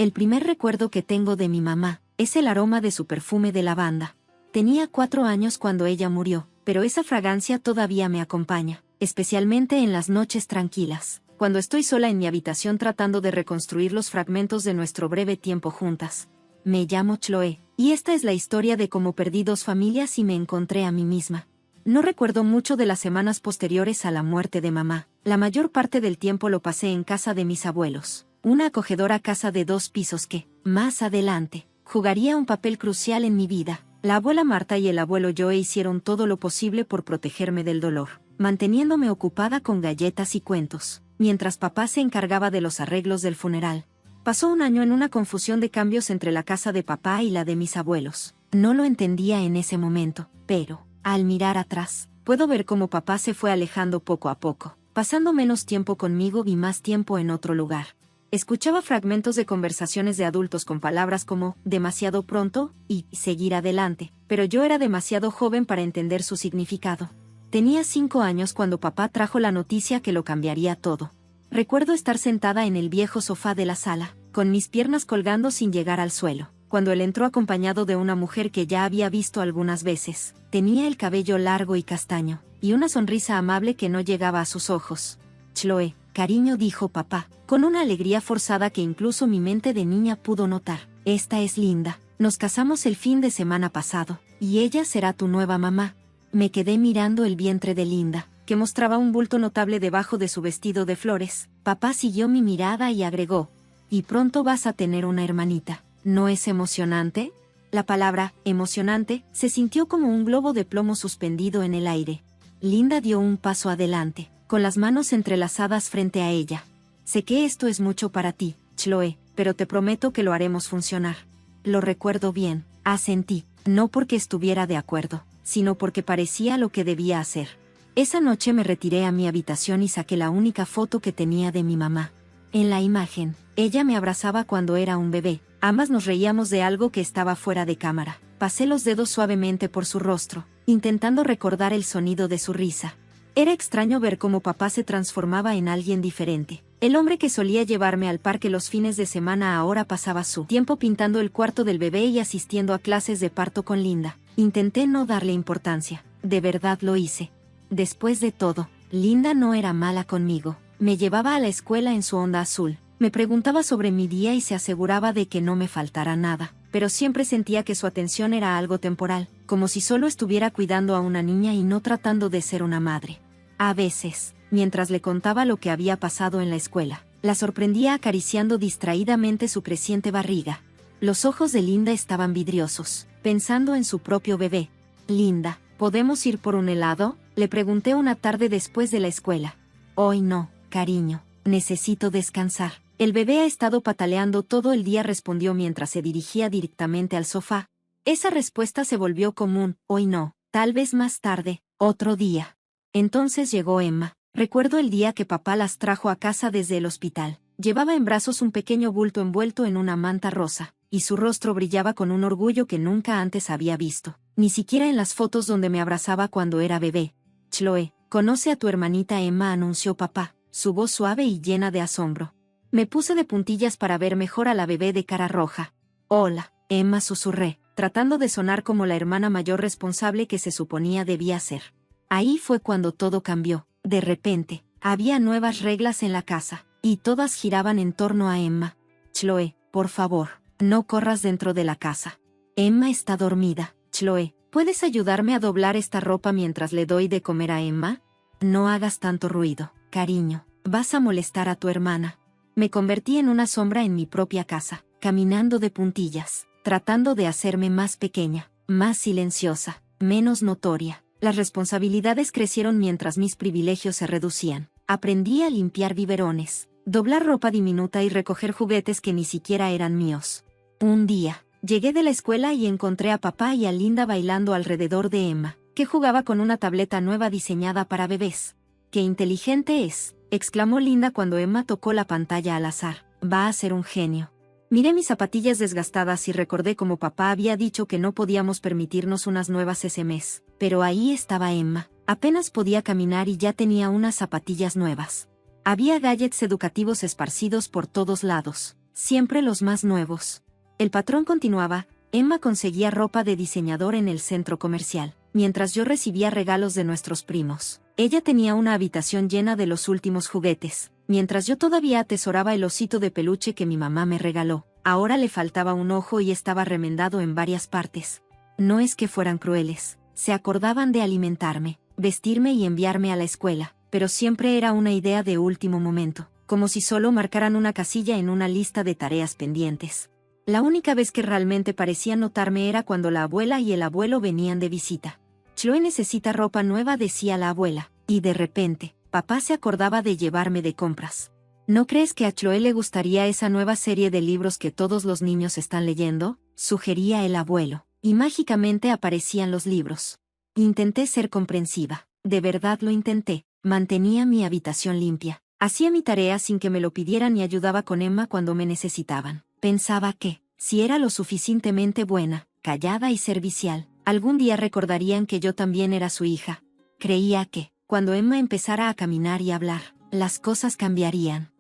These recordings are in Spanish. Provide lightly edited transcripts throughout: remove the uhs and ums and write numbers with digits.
El primer recuerdo que tengo de mi mamá es el aroma de su perfume de lavanda. Tenía 4 años cuando ella murió, pero esa fragancia todavía me acompaña, especialmente en las noches tranquilas, cuando estoy sola en mi habitación tratando de reconstruir los fragmentos de nuestro breve tiempo juntas. Me llamo Chloe, y esta es la historia de cómo perdí 2 familias y me encontré a mí misma. No recuerdo mucho de las semanas posteriores a la muerte de mamá. La mayor parte del tiempo lo pasé en casa de mis abuelos, una acogedora casa de 2 pisos que, más adelante, jugaría un papel crucial en mi vida. La abuela Marta y el abuelo Joe hicieron todo lo posible por protegerme del dolor, manteniéndome ocupada con galletas y cuentos, mientras papá se encargaba de los arreglos del funeral. Pasó un año en una confusión de cambios entre la casa de papá y la de mis abuelos. No lo entendía en ese momento, pero, al mirar atrás, puedo ver cómo papá se fue alejando poco a poco, pasando menos tiempo conmigo y más tiempo en otro lugar. Escuchaba fragmentos de conversaciones de adultos con palabras como demasiado pronto y seguir adelante, pero yo era demasiado joven para entender su significado. Tenía 5 años cuando papá trajo la noticia que lo cambiaría todo. Recuerdo estar sentada en el viejo sofá de la sala, con mis piernas colgando sin llegar al suelo, cuando él entró acompañado de una mujer que ya había visto algunas veces. Tenía el cabello largo y castaño, y una sonrisa amable que no llegaba a sus ojos. Chloe, cariño, dijo papá, con una alegría forzada que incluso mi mente de niña pudo notar. Esta es Linda. Nos casamos el fin de semana pasado, y ella será tu nueva mamá. Me quedé mirando el vientre de Linda, que mostraba un bulto notable debajo de su vestido de flores. Papá siguió mi mirada y agregó: y pronto vas a tener una hermanita. ¿No es emocionante? La palabra, emocionante, se sintió como un globo de plomo suspendido en el aire. Linda dio un paso adelante, con las manos entrelazadas frente a ella. Sé que esto es mucho para ti, Chloe, pero te prometo que lo haremos funcionar. Lo recuerdo bien, asentí, no porque estuviera de acuerdo, sino porque parecía lo que debía hacer. Esa noche me retiré a mi habitación y saqué la única foto que tenía de mi mamá. En la imagen, ella me abrazaba cuando era un bebé. Ambas nos reíamos de algo que estaba fuera de cámara. Pasé los dedos suavemente por su rostro, intentando recordar el sonido de su risa. Era extraño ver cómo papá se transformaba en alguien diferente. El hombre que solía llevarme al parque los fines de semana ahora pasaba su tiempo pintando el cuarto del bebé y asistiendo a clases de parto con Linda. Intenté no darle importancia. De verdad lo hice. Después de todo, Linda no era mala conmigo. Me llevaba a la escuela en su Honda azul. Me preguntaba sobre mi día y se aseguraba de que no me faltara nada, pero siempre sentía que su atención era algo temporal, como si solo estuviera cuidando a una niña y no tratando de ser una madre. A veces, mientras le contaba lo que había pasado en la escuela, la sorprendía acariciando distraídamente su creciente barriga. Los ojos de Linda estaban vidriosos, pensando en su propio bebé. Linda, ¿podemos ir por un helado?, le pregunté una tarde después de la escuela. Hoy no, cariño, necesito descansar. El bebé ha estado pataleando todo el día, respondió mientras se dirigía directamente al sofá. Esa respuesta se volvió común: hoy no, tal vez más tarde, otro día. Entonces llegó Emma. Recuerdo el día que papá las trajo a casa desde el hospital. Llevaba en brazos un pequeño bulto envuelto en una manta rosa, y su rostro brillaba con un orgullo que nunca antes había visto, ni siquiera en las fotos donde me abrazaba cuando era bebé. Chloe, conoce a tu hermanita Emma, anunció papá, su voz suave y llena de asombro. Me puse de puntillas para ver mejor a la bebé de cara roja. Hola, Emma, susurré, tratando de sonar como la hermana mayor responsable que se suponía debía ser. Ahí fue cuando todo cambió. De repente, había nuevas reglas en la casa, y todas giraban en torno a Emma. Chloe, por favor, no corras dentro de la casa. Emma está dormida. Chloe, ¿puedes ayudarme a doblar esta ropa mientras le doy de comer a Emma? No hagas tanto ruido, cariño, vas a molestar a tu hermana. Me convertí en una sombra en mi propia casa, caminando de puntillas, tratando de hacerme más pequeña, más silenciosa, menos notoria. Las responsabilidades crecieron mientras mis privilegios se reducían. Aprendí a limpiar biberones, doblar ropa diminuta y recoger juguetes que ni siquiera eran míos. Un día, llegué de la escuela y encontré a papá y a Linda bailando alrededor de Emma, que jugaba con una tableta nueva diseñada para bebés. ¡Qué inteligente es!, exclamó Linda cuando Emma tocó la pantalla al azar. Va a ser un genio. Miré mis zapatillas desgastadas y recordé cómo papá había dicho que no podíamos permitirnos unas nuevas ese mes. Pero ahí estaba Emma. Apenas podía caminar y ya tenía unas zapatillas nuevas. Había gadgets educativos esparcidos por todos lados. siempre los más nuevos. El patrón continuaba. Emma conseguía ropa de diseñador en el centro comercial, mientras yo recibía regalos de nuestros primos. Ella tenía una habitación llena de los últimos juguetes, mientras yo todavía atesoraba el osito de peluche que mi mamá me regaló. Ahora le faltaba un ojo y estaba remendado en varias partes. No es que fueran crueles, se acordaban de alimentarme, vestirme y enviarme a la escuela, pero siempre era una idea de último momento, como si solo marcaran una casilla en una lista de tareas pendientes. La única vez que realmente parecían notarme era cuando la abuela y el abuelo venían de visita. Chloe necesita ropa nueva, decía la abuela, y de repente, papá se acordaba de llevarme de compras. ¿No crees que a Chloe le gustaría esa nueva serie de libros que todos los niños están leyendo?, sugería el abuelo, y mágicamente aparecían los libros. Intenté ser comprensiva, de verdad lo intenté, mantenía mi habitación limpia, hacía mi tarea sin que me lo pidieran y ayudaba con Emma cuando me necesitaban. Pensaba que, si era lo suficientemente buena, callada y servicial, algún día recordarían que yo también era su hija. Creía que, cuando Emma empezara a caminar y hablar, las cosas cambiarían.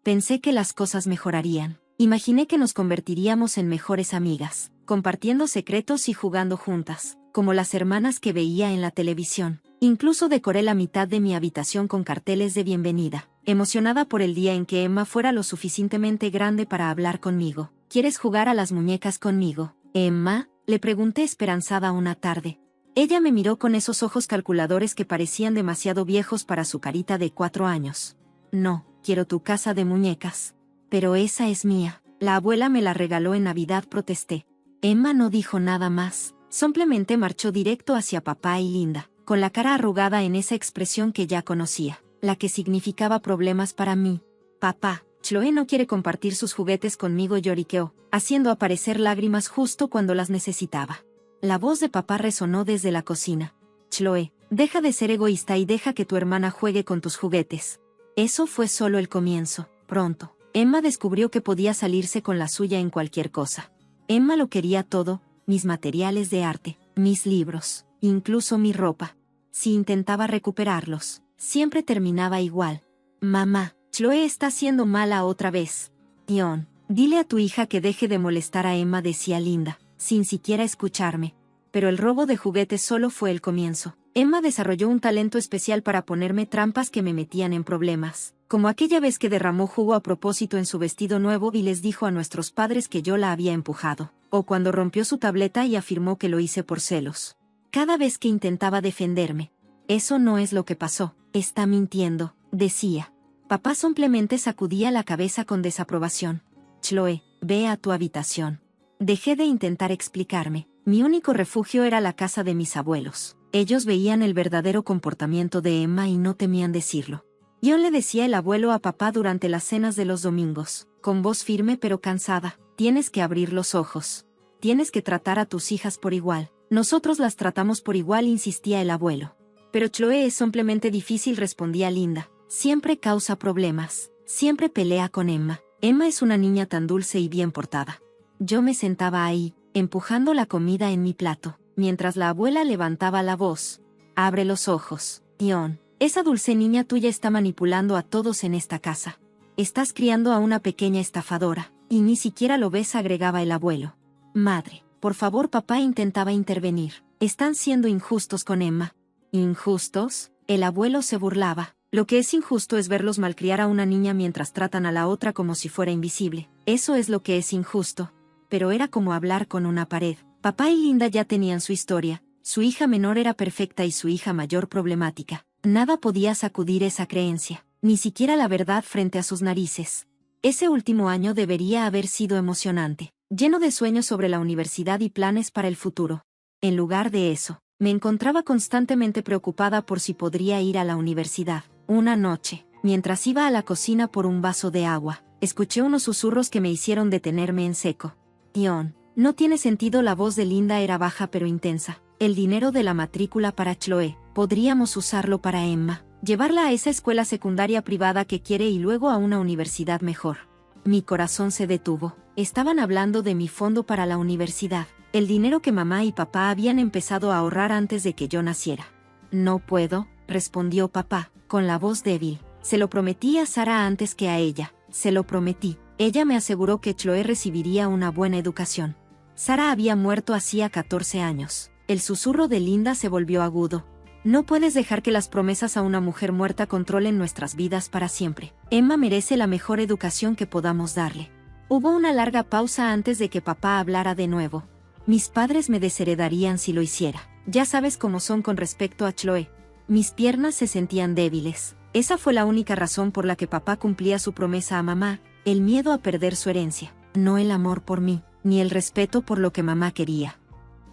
Pensé que las cosas mejorarían. Imaginé que nos convertiríamos en mejores amigas, compartiendo secretos y jugando juntas, como las hermanas que veía en la televisión. Incluso decoré la mitad de mi habitación con carteles de bienvenida, emocionada por el día en que Emma fuera lo suficientemente grande para hablar conmigo. ¿Quieres jugar a las muñecas conmigo, Emma?, le pregunté esperanzada una tarde. Ella me miró con esos ojos calculadores que parecían demasiado viejos para su carita de 4 años. No, quiero tu casa de muñecas. Pero esa es mía. La abuela me la regaló en Navidad, protesté. Emma no dijo nada más, simplemente marchó directo hacia papá y Linda, con la cara arrugada en esa expresión que ya conocía, la que significaba problemas para mí. Papá, Chloe no quiere compartir sus juguetes conmigo, lloriqueó, haciendo aparecer lágrimas justo cuando las necesitaba. La voz de papá resonó desde la cocina. Chloe, deja de ser egoísta y deja que tu hermana juegue con tus juguetes. Eso fue solo el comienzo. Pronto, Emma descubrió que podía salirse con la suya en cualquier cosa. Emma lo quería todo, mis materiales de arte, mis libros, incluso mi ropa. Si intentaba recuperarlos, siempre terminaba igual. Mamá, Chloe está haciendo mala otra vez. Dion, dile a tu hija que deje de molestar a Emma, decía Linda, sin siquiera escucharme. Pero el robo de juguetes solo fue el comienzo. Emma desarrolló un talento especial para ponerme trampas que me metían en problemas, como aquella vez que derramó jugo a propósito en su vestido nuevo y les dijo a nuestros padres que yo la había empujado, o cuando rompió su tableta y afirmó que lo hice por celos. Cada vez que intentaba defenderme, eso no es lo que pasó, está mintiendo, decía. Papá simplemente sacudía la cabeza con desaprobación. Chloe, ve a tu habitación. Dejé de intentar explicarme. Mi único refugio era la casa de mis abuelos. Ellos veían el verdadero comportamiento de Emma y no temían decirlo. Yo le decía el abuelo a papá durante las cenas de los domingos, con voz firme pero cansada, tienes que abrir los ojos. Tienes que tratar a tus hijas por igual. Nosotros las tratamos por igual, insistía el abuelo. Pero Chloe es simplemente difícil, respondía Linda. Siempre causa problemas. Siempre pelea con Emma. Emma es una niña tan dulce y bien portada. Yo me sentaba ahí, empujando la comida en mi plato, mientras la abuela levantaba la voz. Abre los ojos, Dion. Esa dulce niña tuya está manipulando a todos en esta casa. Estás criando a una pequeña estafadora, y ni siquiera lo ves, agregaba el abuelo. Madre, por favor, papá intentaba intervenir. Están siendo injustos con Emma. ¿Injustos? El abuelo se burlaba. Lo que es injusto es verlos malcriar a una niña mientras tratan a la otra como si fuera invisible. Eso es lo que es injusto. Pero era como hablar con una pared. Papá y Linda ya tenían su historia. Su hija menor era perfecta y su hija mayor problemática. Nada podía sacudir esa creencia, ni siquiera la verdad frente a sus narices. Ese último año debería haber sido emocionante, lleno de sueños sobre la universidad y planes para el futuro. En lugar de eso, me encontraba constantemente preocupada por si podría ir a la universidad. Una noche, mientras iba a la cocina por un vaso de agua, escuché unos susurros que me hicieron detenerme en seco. Dion, no tiene sentido. La voz de Linda era baja pero intensa. El dinero de la matrícula para Chloe, podríamos usarlo para Emma, llevarla a esa escuela secundaria privada que quiere y luego a una universidad mejor. Mi corazón se detuvo. Estaban hablando de mi fondo para la universidad, el dinero que mamá y papá habían empezado a ahorrar antes de que yo naciera. No puedo, respondió papá, con la voz débil. Se lo prometí a Sara antes que a ella. Se lo prometí. Ella me aseguró que Chloe recibiría una buena educación. Sara había muerto hacía 14 años. El susurro de Linda se volvió agudo. No puedes dejar que las promesas a una mujer muerta controlen nuestras vidas para siempre. Emma merece la mejor educación que podamos darle. Hubo una larga pausa antes de que papá hablara de nuevo. Mis padres me desheredarían si lo hiciera. Ya sabes cómo son con respecto a Chloe. Mis piernas se sentían débiles. Esa fue la única razón por la que papá cumplía su promesa a mamá, el miedo a perder su herencia, no el amor por mí, ni el respeto por lo que mamá quería.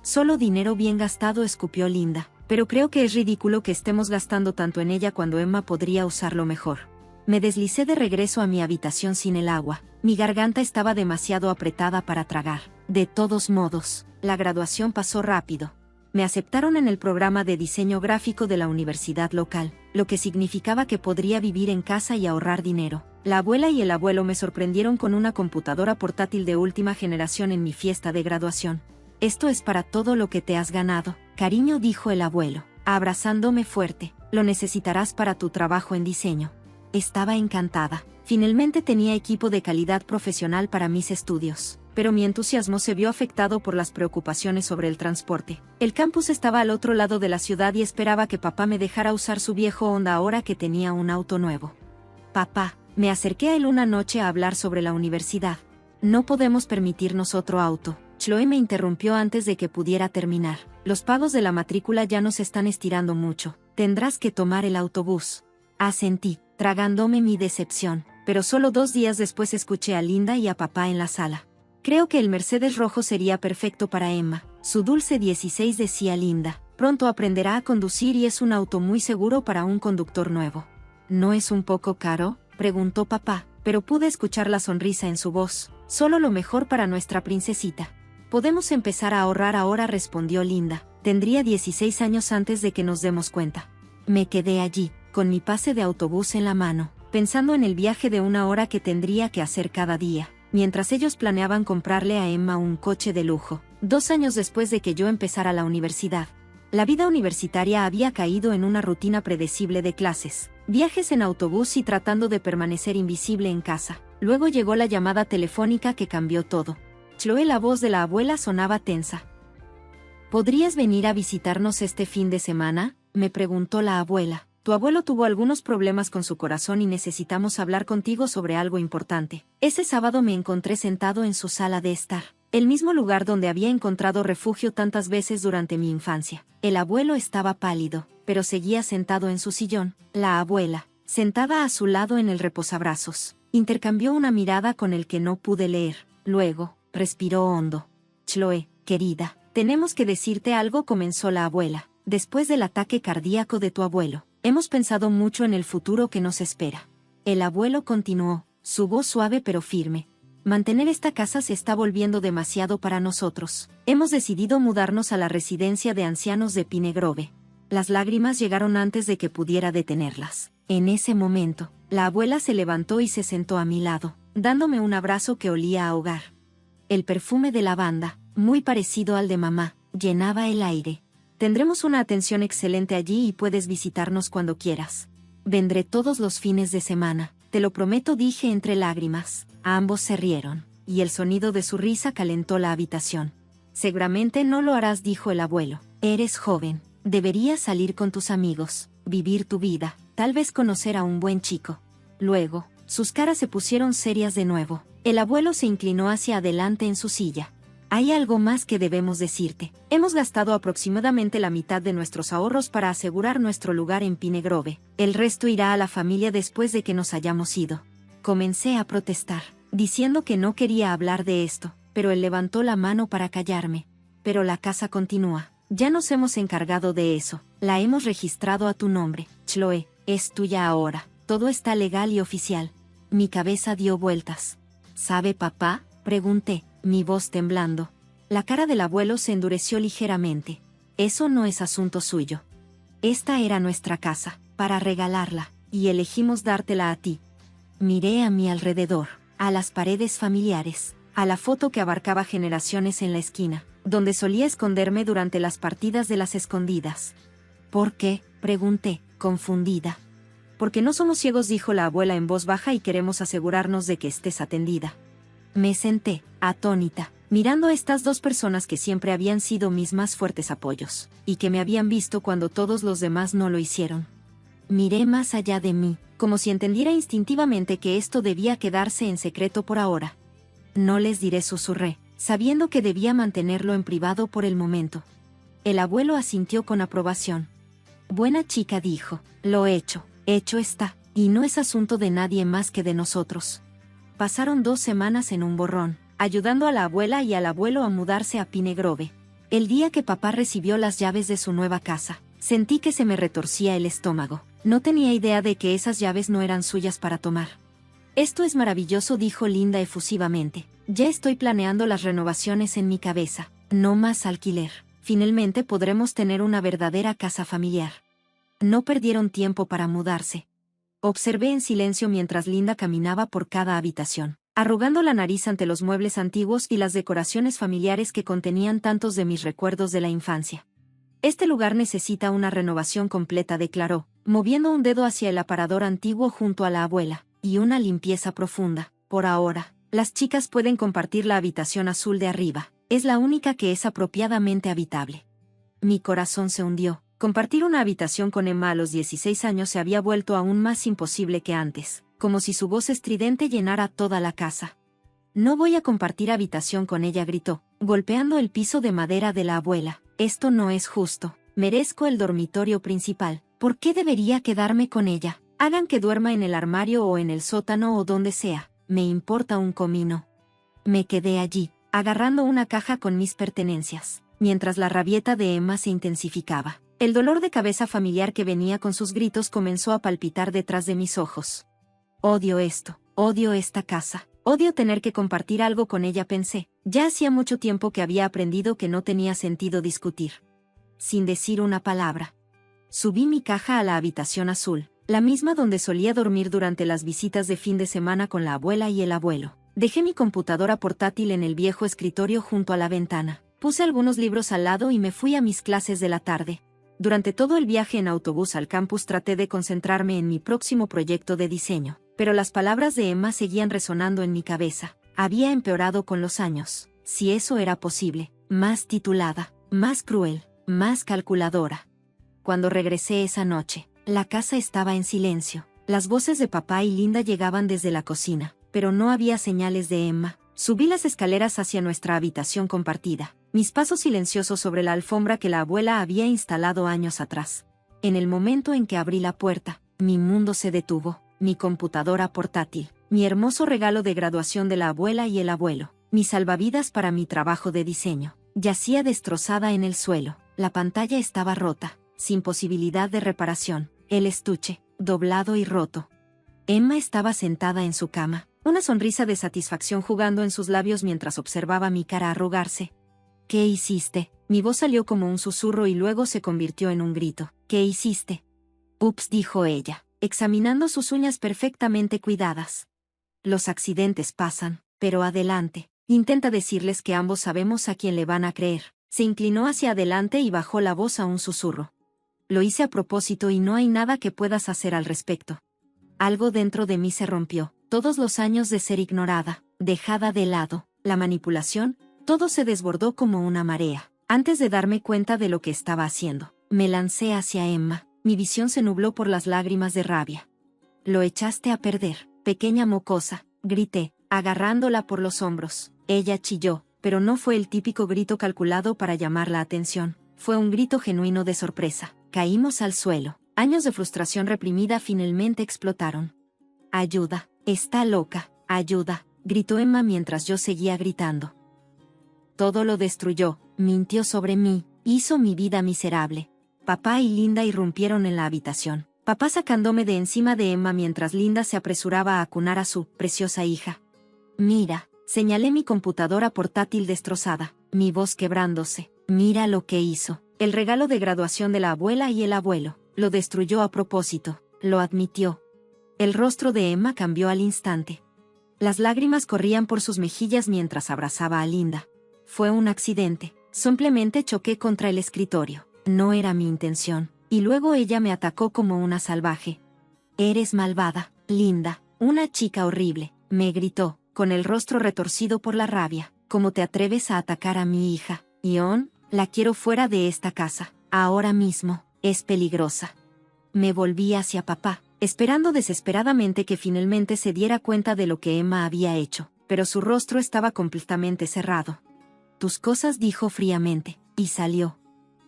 Solo dinero bien gastado, escupió Linda, pero creo que es ridículo que estemos gastando tanto en ella cuando Emma podría usarlo mejor. Me deslicé de regreso a mi habitación sin el agua. Mi garganta estaba demasiado apretada para tragar. De todos modos, la graduación pasó rápido. Me aceptaron en el programa de diseño gráfico de la universidad local, lo que significaba que podría vivir en casa y ahorrar dinero. La abuela y el abuelo me sorprendieron con una computadora portátil de última generación en mi fiesta de graduación. Esto es para todo lo que te has ganado, cariño, dijo el abuelo, abrazándome fuerte. Lo necesitarás para tu trabajo en diseño. Estaba encantada. Finalmente tenía equipo de calidad profesional para mis estudios, pero mi entusiasmo se vio afectado por las preocupaciones sobre el transporte. El campus estaba al otro lado de la ciudad y esperaba que papá me dejara usar su viejo Honda ahora que tenía un auto nuevo. Papá, me acerqué a él una noche a hablar sobre la universidad. No podemos permitirnos otro auto. Chloe me interrumpió antes de que pudiera terminar. Los pagos de la matrícula ya nos están estirando mucho. Tendrás que tomar el autobús. Asentí, tragándome mi decepción, pero solo 2 días después escuché a Linda y a papá en la sala. Creo que el Mercedes rojo sería perfecto para Emma. Su dulce 16, decía Linda. Pronto aprenderá a conducir y es un auto muy seguro para un conductor nuevo. ¿No es un poco caro?, preguntó papá, pero pude escuchar la sonrisa en su voz. Solo lo mejor para nuestra princesita. Podemos empezar a ahorrar ahora, respondió Linda. Tendría 16 años antes de que nos demos cuenta. Me quedé allí, con mi pase de autobús en la mano, pensando en el viaje de 1 hora que tendría que hacer cada día, mientras ellos planeaban comprarle a Emma un coche de lujo. 2 años después de que yo empezara la universidad. La vida universitaria había caído en una rutina predecible de clases, viajes en autobús y tratando de permanecer invisible en casa. Luego llegó la llamada telefónica que cambió todo. Chloe, la voz de la abuela sonaba tensa. ¿Podrías venir a visitarnos este fin de semana?, me preguntó la abuela. Tu abuelo tuvo algunos problemas con su corazón y necesitamos hablar contigo sobre algo importante. Ese sábado me encontré sentado en su sala de estar, el mismo lugar donde había encontrado refugio tantas veces durante mi infancia. El abuelo estaba pálido, pero seguía sentado en su sillón. La abuela, sentada a su lado en el reposabrazos, intercambió una mirada con el que no pude leer. Luego, respiró hondo. Chloe, querida, tenemos que decirte algo, comenzó la abuela. Después del ataque cardíaco de tu abuelo, hemos pensado mucho en el futuro que nos espera. El abuelo continuó, su voz suave pero firme. Mantener esta casa se está volviendo demasiado para nosotros. Hemos decidido mudarnos a la residencia de ancianos de Pine Grove. Las lágrimas llegaron antes de que pudiera detenerlas. En ese momento, la abuela se levantó y se sentó a mi lado, dándome un abrazo que olía a hogar. El perfume de lavanda, muy parecido al de mamá, llenaba el aire. Tendremos una atención excelente allí y puedes visitarnos cuando quieras. Vendré todos los fines de semana, te lo prometo, dije entre lágrimas. Ambos se rieron, y el sonido de su risa calentó la habitación. Seguramente no lo harás, dijo el abuelo. Eres joven, deberías salir con tus amigos, vivir tu vida, tal vez conocer a un buen chico. Luego, sus caras se pusieron serias de nuevo. El abuelo se inclinó hacia adelante en su silla. Hay algo más que debemos decirte. Hemos gastado aproximadamente la mitad de nuestros ahorros para asegurar nuestro lugar en Pine Grove. El resto irá a la familia después de que nos hayamos ido. Comencé a protestar, diciendo que no quería hablar de esto, pero él levantó la mano para callarme. Pero la casa continúa. Ya nos hemos encargado de eso. La hemos registrado a tu nombre. Chloe, es tuya ahora. Todo está legal y oficial. Mi cabeza dio vueltas. ¿Sabe papá?, pregunté, mi voz temblando. La cara del abuelo se endureció ligeramente. Eso no es asunto suyo. Esta era nuestra casa, para regalarla, y elegimos dártela a ti. Miré a mi alrededor, a las paredes familiares, a la foto que abarcaba generaciones en la esquina, donde solía esconderme durante las partidas de las escondidas. ¿Por qué?, pregunté, confundida. Porque no somos ciegos, dijo la abuela en voz baja, y queremos asegurarnos de que estés atendida. Me senté, atónita, mirando a estas dos personas que siempre habían sido mis más fuertes apoyos, y que me habían visto cuando todos los demás no lo hicieron. Miré más allá de mí, como si entendiera instintivamente que esto debía quedarse en secreto por ahora. No les diré, susurré, sabiendo que debía mantenerlo en privado por el momento. El abuelo asintió con aprobación. Buena chica, dijo, lo hecho está, y no es asunto de nadie más que de nosotros. Pasaron 2 semanas en un borrón, ayudando a la abuela y al abuelo a mudarse a Pine Grove. El día que papá recibió las llaves de su nueva casa, sentí que se me retorcía el estómago. No tenía idea de que esas llaves no eran suyas para tomar. Esto es maravilloso, dijo Linda efusivamente. Ya estoy planeando las renovaciones en mi cabeza. No más alquiler. Finalmente podremos tener una verdadera casa familiar. No perdieron tiempo para mudarse. Observé en silencio mientras Linda caminaba por cada habitación, arrugando la nariz ante los muebles antiguos y las decoraciones familiares que contenían tantos de mis recuerdos de la infancia. Este lugar necesita una renovación completa, declaró, moviendo un dedo hacia el aparador antiguo junto a la abuela, y una limpieza profunda. Por ahora, las chicas pueden compartir la habitación azul de arriba. Es la única que es apropiadamente habitable. Mi corazón se hundió. Compartir una habitación con Emma a los 16 años se había vuelto aún más imposible que antes, como si su voz estridente llenara toda la casa. No voy a compartir habitación con ella, gritó, golpeando el piso de madera de la abuela. Esto no es justo. Merezco el dormitorio principal. ¿Por qué debería quedarme con ella? Hagan que duerma en el armario o en el sótano o donde sea. Me importa un comino. Me quedé allí, agarrando una caja con mis pertenencias, mientras la rabieta de Emma se intensificaba. El dolor de cabeza familiar que venía con sus gritos comenzó a palpitar detrás de mis ojos. Odio esto, odio esta casa, odio tener que compartir algo con ella, pensé. Ya hacía mucho tiempo que había aprendido que no tenía sentido discutir. Sin decir una palabra, subí mi caja a la habitación azul, la misma donde solía dormir durante las visitas de fin de semana con la abuela y el abuelo. Dejé mi computadora portátil en el viejo escritorio junto a la ventana. Puse algunos libros al lado y me fui a mis clases de la tarde. Durante todo el viaje en autobús al campus traté de concentrarme en mi próximo proyecto de diseño, pero las palabras de Emma seguían resonando en mi cabeza. Había empeorado con los años, si eso era posible, más titulada, más cruel, más calculadora. Cuando regresé esa noche, la casa estaba en silencio. Las voces de papá y Linda llegaban desde la cocina, pero no había señales de Emma. Subí las escaleras hacia nuestra habitación compartida, mis pasos silenciosos sobre la alfombra que la abuela había instalado años atrás. En el momento en que abrí la puerta, mi mundo se detuvo. Mi computadora portátil, mi hermoso regalo de graduación de la abuela y el abuelo, mi salvavidas para mi trabajo de diseño, yacía destrozada en el suelo. La pantalla estaba rota, sin posibilidad de reparación, el estuche, doblado y roto. Emma estaba sentada en su cama, una sonrisa de satisfacción jugando en sus labios mientras observaba mi cara arrugarse. ¿Qué hiciste? Mi voz salió como un susurro y luego se convirtió en un grito. ¿Qué hiciste? Ups, dijo ella, examinando sus uñas perfectamente cuidadas. Los accidentes pasan, pero adelante. Intenta decirles que ambos sabemos a quién le van a creer. Se inclinó hacia adelante y bajó la voz a un susurro. Lo hice a propósito y no hay nada que puedas hacer al respecto. Algo dentro de mí se rompió. Todos los años de ser ignorada, dejada de lado, la manipulación, todo se desbordó como una marea. Antes de darme cuenta de lo que estaba haciendo, me lancé hacia Emma. Mi visión se nubló por las lágrimas de rabia. Lo echaste a perder, pequeña mocosa, grité, agarrándola por los hombros. Ella chilló, pero no fue el típico grito calculado para llamar la atención. Fue un grito genuino de sorpresa. Caímos al suelo. Años de frustración reprimida finalmente explotaron. Ayuda, está loca, ayuda, gritó Emma mientras yo seguía gritando. Todo lo destruyó, mintió sobre mí, hizo mi vida miserable. Papá y Linda irrumpieron en la habitación, papá sacándome de encima de Emma mientras Linda se apresuraba a acunar a su preciosa hija. Mira, señalé mi computadora portátil destrozada, mi voz quebrándose. Mira lo que hizo. El regalo de graduación de la abuela y el abuelo. Lo destruyó a propósito, lo admitió. El rostro de Emma cambió al instante. Las lágrimas corrían por sus mejillas mientras abrazaba a Linda. Fue un accidente, simplemente choqué contra el escritorio. No era mi intención. Y luego ella me atacó como una salvaje. Eres malvada, Linda, una chica horrible, me gritó, con el rostro retorcido por la rabia. ¿Cómo te atreves a atacar a mi hija? Ion, la quiero fuera de esta casa, ahora mismo, es peligrosa. Me volví hacia papá, esperando desesperadamente que finalmente se diera cuenta de lo que Emma había hecho, pero su rostro estaba completamente cerrado. Tus cosas, dijo fríamente, y salió.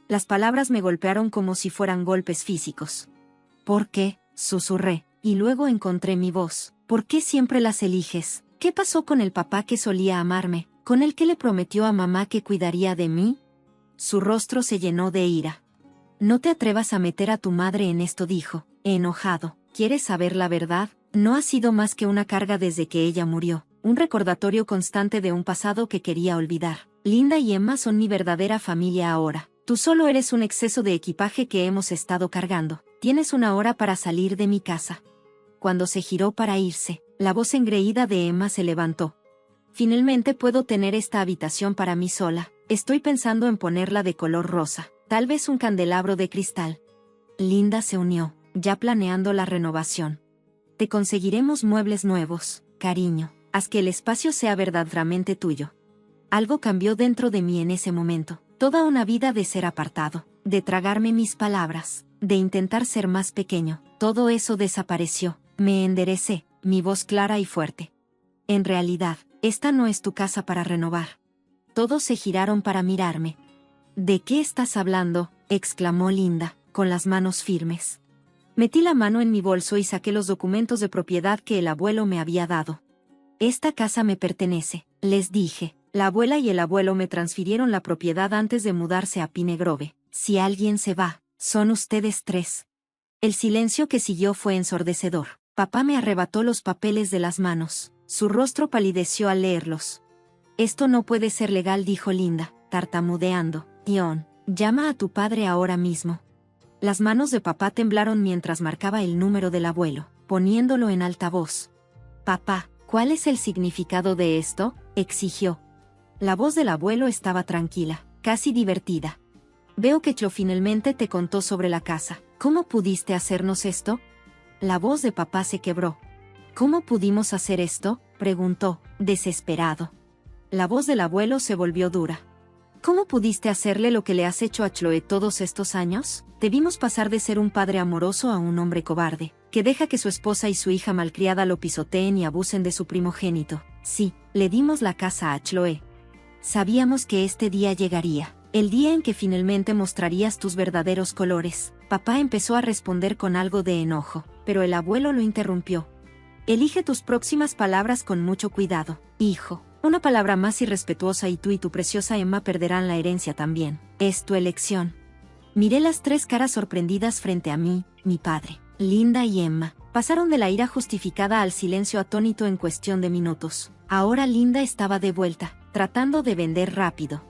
Las palabras me golpearon como si fueran golpes físicos. ¿Por qué?, susurré, y luego encontré mi voz. ¿Por qué siempre las eliges? ¿Qué pasó con el papá que solía amarme, con el que le prometió a mamá que cuidaría de mí? Su rostro se llenó de ira. No te atrevas a meter a tu madre en esto, dijo, enojado. ¿Quieres saber la verdad? No ha sido más que una carga desde que ella murió, un recordatorio constante de un pasado que quería olvidar. Linda y Emma son mi verdadera familia ahora. Tú solo eres un exceso de equipaje que hemos estado cargando. Tienes una hora para salir de mi casa. Cuando se giró para irse, la voz engreída de Emma se levantó. Finalmente puedo tener esta habitación para mí sola. Estoy pensando en ponerla de color rosa, tal vez un candelabro de cristal. Linda se unió, ya planeando la renovación. Te conseguiremos muebles nuevos, cariño. Haz que el espacio sea verdaderamente tuyo. Algo cambió dentro de mí en ese momento. Toda una vida de ser apartado, de tragarme mis palabras, de intentar ser más pequeño. Todo eso desapareció. Me enderecé, mi voz clara y fuerte. En realidad, esta no es tu casa para renovar. Todos se giraron para mirarme. ¿De qué estás hablando?, exclamó Linda, con las manos firmes. Metí la mano en mi bolso y saqué los documentos de propiedad que el abuelo me había dado. Esta casa me pertenece, les dije. La abuela y el abuelo me transfirieron la propiedad antes de mudarse a Pine Grove. Si alguien se va, son ustedes tres. El silencio que siguió fue ensordecedor. Papá me arrebató los papeles de las manos. Su rostro palideció al leerlos. Esto no puede ser legal, dijo Linda, tartamudeando. Ion, llama a tu padre ahora mismo. Las manos de papá temblaron mientras marcaba el número del abuelo, poniéndolo en altavoz. Papá, ¿cuál es el significado de esto?, exigió. La voz del abuelo estaba tranquila, casi divertida. Veo que Chlo finalmente te contó sobre la casa. ¿Cómo pudiste hacernos esto? La voz de papá se quebró. ¿Cómo pudimos hacer esto?, preguntó, desesperado. La voz del abuelo se volvió dura. ¿Cómo pudiste hacerle lo que le has hecho a Chloe todos estos años? Te vimos pasar de ser un padre amoroso a un hombre cobarde, que deja que su esposa y su hija malcriada lo pisoteen y abusen de su primogénito. Sí, le dimos la casa a Chloe. Sabíamos que este día llegaría, el día en que finalmente mostrarías tus verdaderos colores. Papá empezó a responder con algo de enojo, pero el abuelo lo interrumpió. Elige tus próximas palabras con mucho cuidado, hijo. Una palabra más irrespetuosa y tú y tu preciosa Emma perderán la herencia también. Es tu elección. Miré las tres caras sorprendidas frente a mí, mi padre, Linda y Emma. Pasaron de la ira justificada al silencio atónito en cuestión de minutos. Ahora Linda estaba de vuelta, tratando de vender rápido.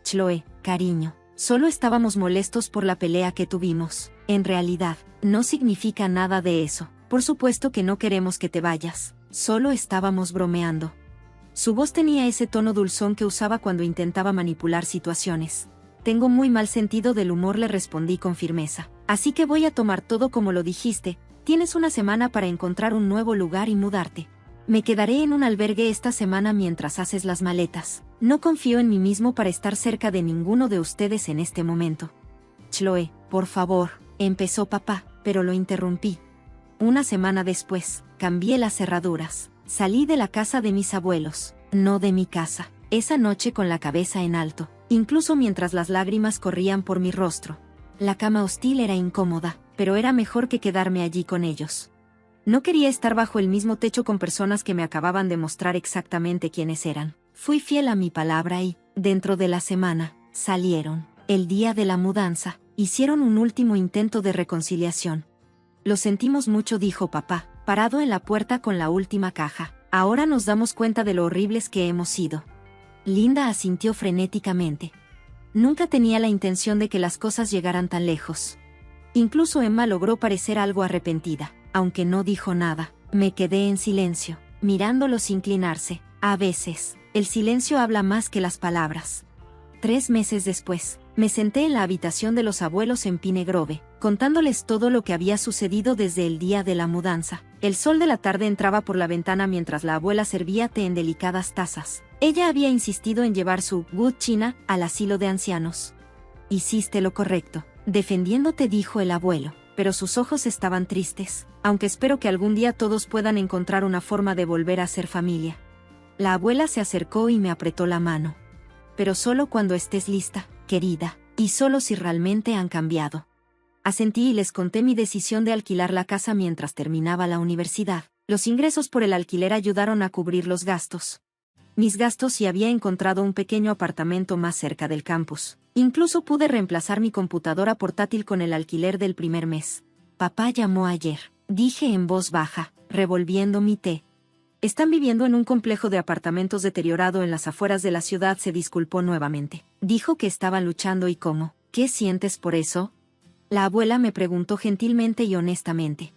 Chloe, cariño, solo estábamos molestos por la pelea que tuvimos. En realidad, no significa nada de eso. Por supuesto que no queremos que te vayas. Solo estábamos bromeando. Su voz tenía ese tono dulzón que usaba cuando intentaba manipular situaciones. Tengo muy mal sentido del humor, le respondí con firmeza. Así que voy a tomar todo como lo dijiste. Tienes una semana para encontrar un nuevo lugar y mudarte. Me quedaré en un albergue esta semana mientras haces las maletas. No confío en mí mismo para estar cerca de ninguno de ustedes en este momento. Chloe, por favor, empezó papá, pero lo interrumpí. Una semana después, cambié las cerraduras. Salí de la casa de mis abuelos, no de mi casa. Esa noche con la cabeza en alto, incluso mientras las lágrimas corrían por mi rostro. La cama hostil era incómoda, pero era mejor que quedarme allí con ellos. No quería estar bajo el mismo techo con personas que me acababan de mostrar exactamente quiénes eran. Fui fiel a mi palabra y, dentro de la semana, salieron. El día de la mudanza, hicieron un último intento de reconciliación. Lo sentimos mucho, dijo papá, parado en la puerta con la última caja. Ahora nos damos cuenta de lo horribles que hemos sido. Linda asintió frenéticamente. Nunca tenía la intención de que las cosas llegaran tan lejos. Incluso Emma logró parecer algo arrepentida, aunque no dijo nada. Me quedé en silencio, mirándolos inclinarse. A veces, el silencio habla más que las palabras. 3 meses después, Me senté en la habitación de los abuelos en Pine Grove, contándoles todo lo que había sucedido desde el día de la mudanza. El sol de la tarde entraba por la ventana mientras la abuela servía té en delicadas tazas. Ella había insistido en llevar su Good China al asilo de ancianos. Hiciste lo correcto, defendiéndote, dijo el abuelo, pero sus ojos estaban tristes, aunque espero que algún día todos puedan encontrar una forma de volver a ser familia. La abuela se acercó y me apretó la mano. Pero solo cuando estés lista, querida, y solo si realmente han cambiado. Asentí y les conté mi decisión de alquilar la casa mientras terminaba la universidad. Los ingresos por el alquiler ayudaron a cubrir los gastos. Mis gastos y había encontrado un pequeño apartamento más cerca del campus. Incluso pude reemplazar mi computadora portátil con el alquiler del primer mes. Papá llamó ayer, dije en voz baja, revolviendo mi té. Están viviendo en un complejo de apartamentos deteriorado en las afueras de la ciudad, se disculpó nuevamente. Dijo que estaban luchando y cómo. ¿Qué sientes por eso? La abuela me preguntó gentilmente y honestamente.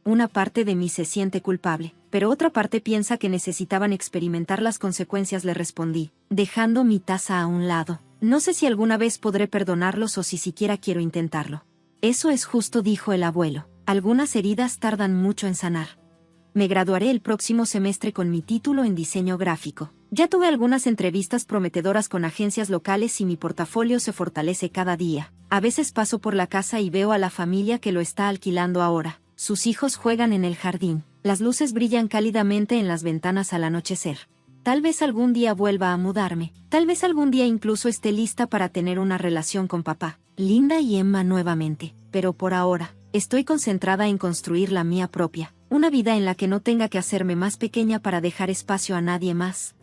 Una parte de mí se siente culpable, pero otra parte piensa que necesitaban experimentar las consecuencias, le respondí, dejando mi taza a un lado. No sé si alguna vez podré perdonarlos o si siquiera quiero intentarlo. Eso es justo, dijo el abuelo. Algunas heridas tardan mucho en sanar. Me graduaré el próximo semestre con mi título en diseño gráfico. Ya tuve algunas entrevistas prometedoras con agencias locales y mi portafolio se fortalece cada día. A veces paso por la casa y veo a la familia que lo está alquilando ahora. Sus hijos juegan en el jardín. Las luces brillan cálidamente en las ventanas al anochecer. Tal vez algún día vuelva a mudarme. Tal vez algún día incluso esté lista para tener una relación con papá, Linda y Emma nuevamente. Pero por ahora, estoy concentrada en construir la mía propia. Una vida en la que no tenga que hacerme más pequeña para dejar espacio a nadie más.